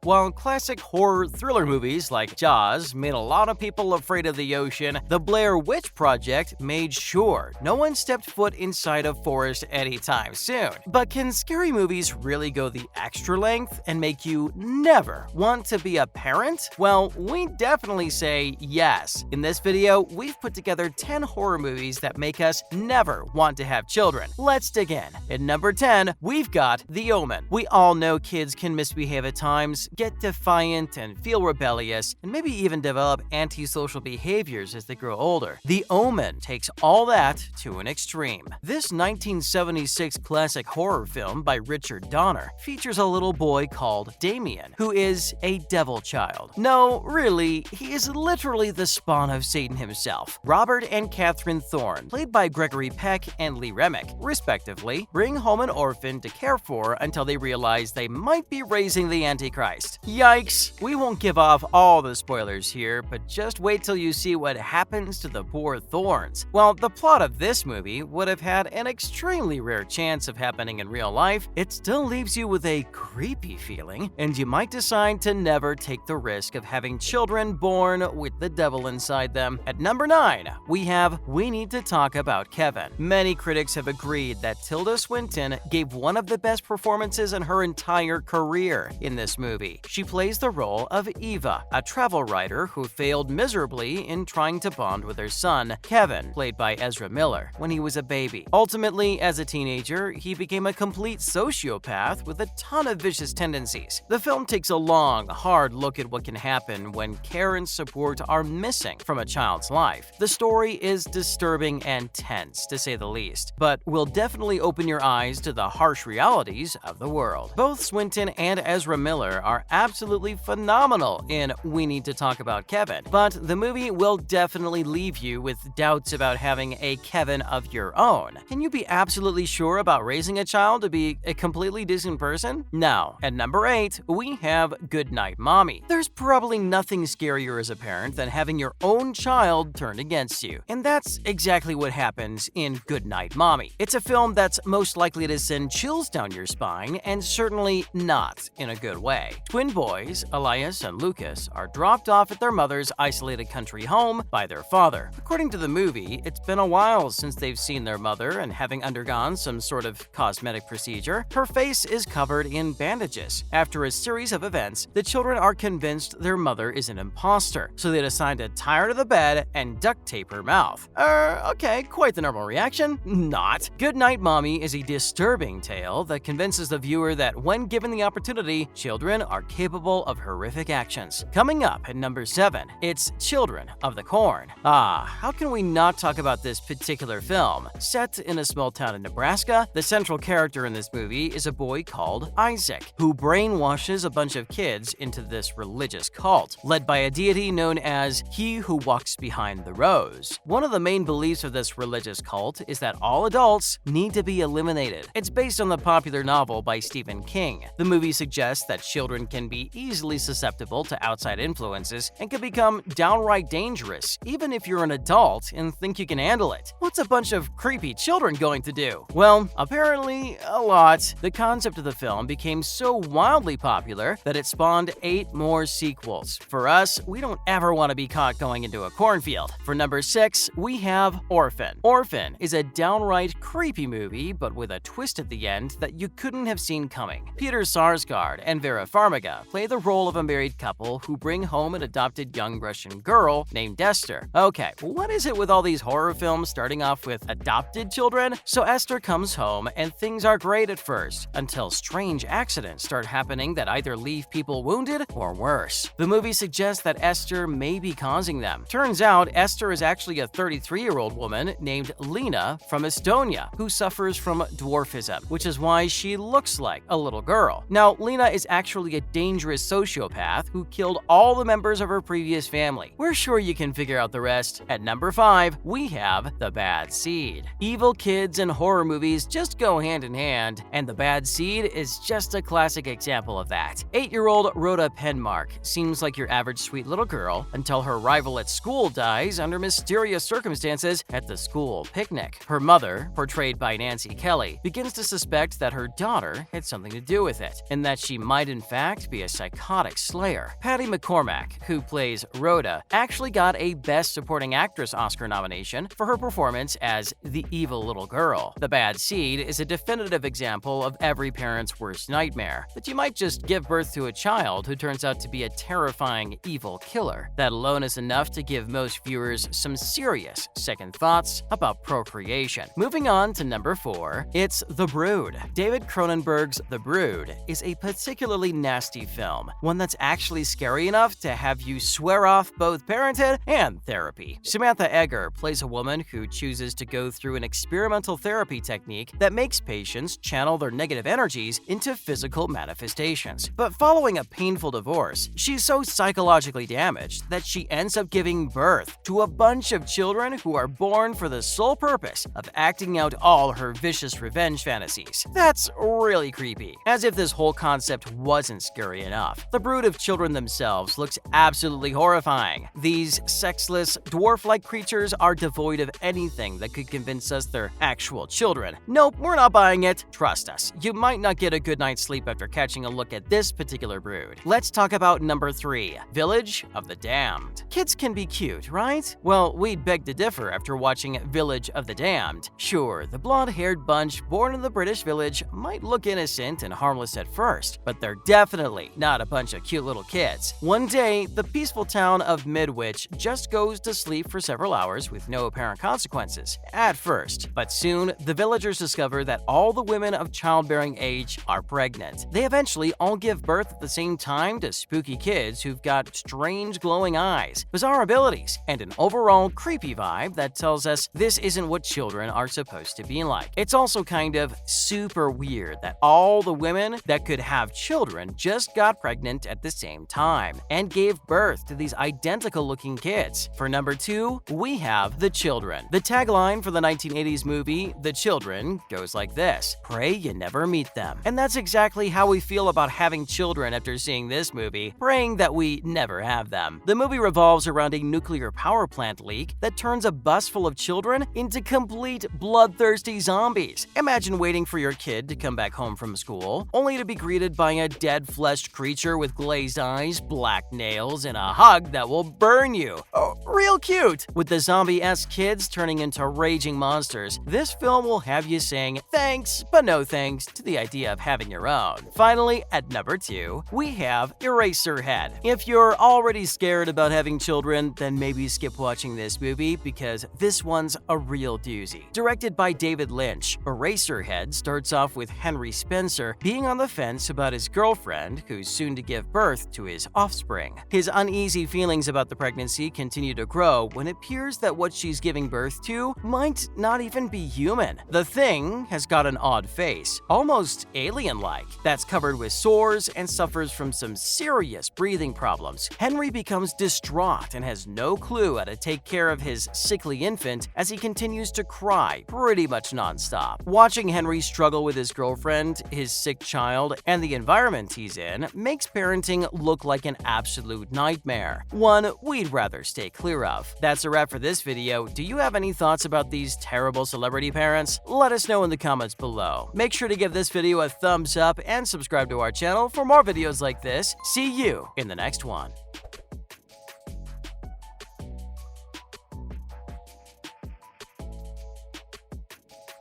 While classic horror thriller movies like Jaws made a lot of people afraid of the ocean, the Blair Witch Project made sure no one stepped foot inside a forest anytime soon. But can scary movies really go the extra length and make you never want to be a parent? Well, we definitely say yes. In this video, we've put together 10 horror movies that make us never want to have children. Let's dig in. At number 10, we've got The Omen. We all know kids can misbehave at times, get defiant and feel rebellious, and maybe even develop antisocial behaviors as they grow older. The Omen takes all that to an extreme. This 1976 classic horror film by Richard Donner features a little boy called Damien, who is a devil child. No, really, he is literally the spawn of Satan himself. Robert and Catherine Thorne, played by Gregory Peck and Lee Remick, respectively, bring home an orphan to care for until they realize they might be raising the Antichrist. Yikes! We won't give off all the spoilers here, but just wait till you see what happens to the poor Thorns. While the plot of this movie would have had an extremely rare chance of happening in real life, it still leaves you with a creepy feeling, and you might decide to never take the risk of having children born with the devil inside them. At number 9, we have We Need to Talk About Kevin. Many critics have agreed that Tilda Swinton gave one of the best performances in her entire career in this movie. She plays the role of Eva, a travel writer who failed miserably in trying to bond with her son, Kevin, played by Ezra Miller, when he was a baby. Ultimately, as a teenager, he became a complete sociopath with a ton of vicious tendencies. The film takes a long, hard look at what can happen when care and support are missing from a child's life. The story is disturbing and tense, to say the least, but will definitely open your eyes to the harsh realities of the world. Both Swinton and Ezra Miller are absolutely phenomenal in We Need to Talk About Kevin, but the movie will definitely leave you with doubts about having a Kevin of your own. Can you be absolutely sure about raising a child to be a completely decent person? No. At number 8, we have Goodnight Mommy. There's probably nothing scarier as a parent than having your own child turned against you, and that's exactly what happens in Goodnight Mommy. It's a film that's most likely to send chills down your spine, and certainly not in a good way. Twin boys, Elias and Lucas, are dropped off at their mother's isolated country home by their father. According to the movie, it's been a while since they've seen their mother, and having undergone some sort of cosmetic procedure, her face is covered in bandages. After a series of events, the children are convinced their mother is an imposter, so they decide to tie her to the bed and duct tape her mouth. Okay, quite the normal reaction. Not. Goodnight Mommy is a disturbing tale that convinces the viewer that when given the opportunity, children are capable of horrific actions. Coming up at number 7, it's Children of the Corn. How can we not talk about this particular film? Set in a small town in Nebraska, the central character in this movie is a boy called Isaac, who brainwashes a bunch of kids into this religious cult, led by a deity known as He Who Walks Behind the Rose. One of the main beliefs of this religious cult is that all adults need to be eliminated. It's based on the popular novel by Stephen King. The movie suggests that children can be easily susceptible to outside influences and can become downright dangerous, even if you're an adult and think you can handle it. What's a bunch of creepy children going to do? Well, apparently a lot. The concept of the film became so wildly popular that it spawned 8 more sequels. For us, we don't ever want to be caught going into a cornfield. For number 6, we have Orphan. Orphan is a downright creepy movie, but with a twist at the end that you couldn't have seen coming. Peter Sarsgaard and Vera Farmiga play the role of a married couple who bring home an adopted young Russian girl named Esther. Okay, what is it with all these horror films starting off with adopted children? So Esther comes home and things are great at first, until strange accidents start happening that either leave people wounded or worse. The movie suggests that Esther may be causing them. Turns out Esther is actually a 33-year-old woman named Lena from Estonia who suffers from dwarfism, which is why she looks like a little girl. Now, Lena is actually a dangerous sociopath who killed all the members of her previous family. We're sure you can figure out the rest. At number 5, we have The Bad Seed. Evil kids and horror movies just go hand in hand, and The Bad Seed is just a classic example of that. 8-year-old Rhoda Penmark seems like your average sweet little girl until her rival at school dies under mysterious circumstances at the school picnic. Her mother, portrayed by Nancy Kelly, begins to suspect that her daughter had something to do with it, and that she might in fact fact, be a psychotic slayer. Patty McCormack, who plays Rhoda, actually got a Best Supporting Actress Oscar nomination for her performance as the evil little girl. The bad seed is a definitive example of every parent's worst nightmare, that you might just give birth to a child who turns out to be a terrifying evil killer. That alone is enough to give most viewers some serious second thoughts about procreation. Moving on to number 4, it's The Brood. David Cronenberg's The Brood is a particularly nasty film, one that's actually scary enough to have you swear off both parenthood and therapy. Samantha Eggar plays a woman who chooses to go through an experimental therapy technique that makes patients channel their negative energies into physical manifestations. But following a painful divorce, she's so psychologically damaged that she ends up giving birth to a bunch of children who are born for the sole purpose of acting out all her vicious revenge fantasies. That's really creepy. As if this whole concept wasn't scary enough, the brood of children themselves looks absolutely horrifying. These sexless, dwarf-like creatures are devoid of anything that could convince us they're actual children. Nope, we're not buying it. Trust us, you might not get a good night's sleep after catching a look at this particular brood. Let's talk about number 3, Village of the Damned. Kids can be cute, right? Well, we'd beg to differ after watching Village of the Damned. Sure, the blonde-haired bunch born in the British village might look innocent and harmless at first, but they're definitely not a bunch of cute little kids. One day, the peaceful town of Midwich just goes to sleep for several hours with no apparent consequences at first. But soon, the villagers discover that all the women of childbearing age are pregnant. They eventually all give birth at the same time to spooky kids who've got strange glowing eyes, bizarre abilities, and an overall creepy vibe that tells us this isn't what children are supposed to be like. It's also kind of super weird that all the women that could have children just got pregnant at the same time and gave birth to these identical-looking kids. For number 2, we have The Children. The tagline for the 1980s movie The Children goes like this: "Pray you never meet them." And that's exactly how we feel about having children after seeing this movie, praying that we never have them. The movie revolves around a nuclear power plant leak that turns a bus full of children into complete bloodthirsty zombies. Imagine waiting for your kid to come back home from school, only to be greeted by a dead-fleshed creature with glazed eyes, black nails, and a hug that will burn you. Oh, real cute! With the zombie-esque kids turning into raging monsters, this film will have you saying thanks, but no thanks to the idea of having your own. Finally, at number 2, we have Eraserhead. If you're already scared about having children, then maybe skip watching this movie because this one's a real doozy. Directed by David Lynch, Eraserhead starts off with Henry Spencer being on the fence about his girlfriend, who's soon to give birth to his offspring. His uneasy feelings about the pregnancy continue to grow when it appears that what she's giving birth to might not even be human. The thing has got an odd face, almost alien-like, that's covered with sores and suffers from some serious breathing problems. Henry becomes distraught and has no clue how to take care of his sickly infant as he continues to cry pretty much nonstop. Watching Henry struggle with his girlfriend, his sick child, and the environment he's in makes parenting look like an absolute nightmare, one we'd rather stay clear of. That's a wrap for this video. Do you have any thoughts about these terrible celebrity parents? Let us know in the comments below. Make sure to give this video a thumbs up and subscribe to our channel for more videos like this. See you in the next one.